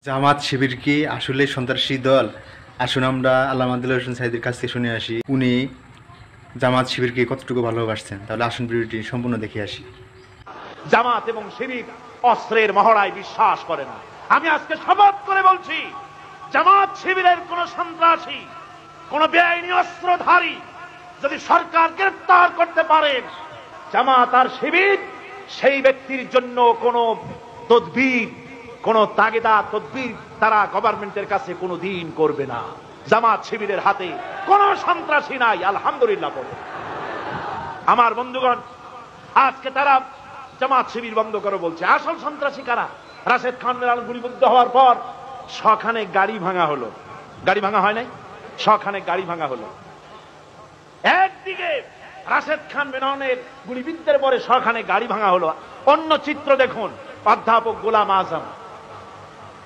জামাত শিবির কি আসলে সন্ত্রাসী দল? আসুন আমরা আল্লামা দিল হোসেন সাঈদীর কাছ থেকে শুনে আসি উনি জামাত শিবিরকে কতটুকু ভালোবাসছেন। তাহলে আসুন ভিডিওটি সম্পূর্ণ দেখে আসি। জামাত এবং শিবির অস্ত্রের মহড়ায় বিশ্বাস করে না। আমি আজকে শপথ করে বলছি, জামাত শিবিরের কোন সন্ত্রাসী, কোন বেআইনি অস্ত্রধারী যদি সরকার গ্রেফতার করতে পারেন, জামাত আর শিবির সেই ব্যক্তির জন্য কোন তদবির, কোন তাগিদা তদবির তারা গভর্নমেন্টের কাছে কোনো দিন করবে না। জামাত শিবিরের হাতে কোন সন্ত্রাসী নাই, আলহামদুলিল্লাহ বলে। আমার বন্ধুগণ, আজকে তারা জামাত শিবির বন্ধ করে বলছে। আসল সন্ত্রাসী কারা? রাশেদ খান গুলিবিদ্ধ হওয়ার পর শখানে গাড়ি ভাঙা হলো। গাড়ি ভাঙা হয় নাই? শখানে গাড়ি ভাঙা হলো। একদিকে রাশেদ খান মেননের গুলিবিদ্ধের পরে শখানে গাড়ি ভাঙা হলো। অন্য চিত্র দেখুন, অধ্যাপক গোলাম আজম।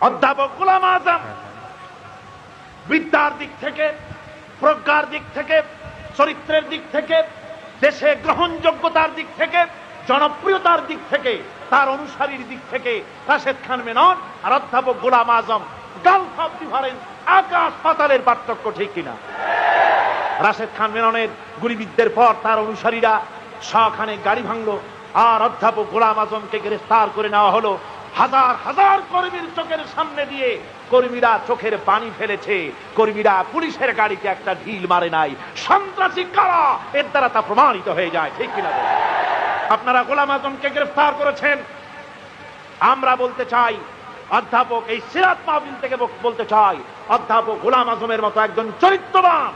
অধ্যাপক গোলাম আজম বিদ্যার দিক থেকে, প্রজ্ঞার দিক থেকে, চরিত্রের দিক থেকে, দেশে গ্রহণযোগ্যতার দিক থেকে, জনপ্রিয়তার দিক থেকে, তার অনুসারীর দিক থেকে রাশেদ খান মেনন আর অধ্যাপক Golam Azam Gulf of difference, আকাশ পাতালের পার্থক্য, ঠিক কিনা? রাশেদ খান মেননের গুলিবিদ্ধের পর তার অনুসারীরা শখানে গাড়ি ভাঙলো, আর অধ্যাপক গোলাম আজমকে গ্রেফতার করে নেওয়া হলো। হাজার হাজার কর্মীর চোখের সামনে দিয়ে কর্মীরা চোখের পানি ফেলেছে। কর্মীরা পুলিশের গাড়িতে একটা ঢিল মারে নাই। সন্ত্রাসী কারা, এর দ্বারা তা প্রমাণিত হয়ে যায়, ঠিক কিনা? আপনারা গোলাম আজমকে গ্রেফতার করেছেন। আমরা বলতে চাই, অধ্যাপক এই সিরাত মাহফিল থেকে বলতে চাই, অধ্যাপক গোলাম আজমের মতো একজন চরিত্রবান,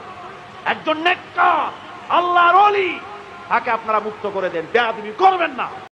একজন নেককার, আল্লাহর ওলি, তাকে আপনারা মুক্ত করে দেন, বেয়াদবি করবেন না।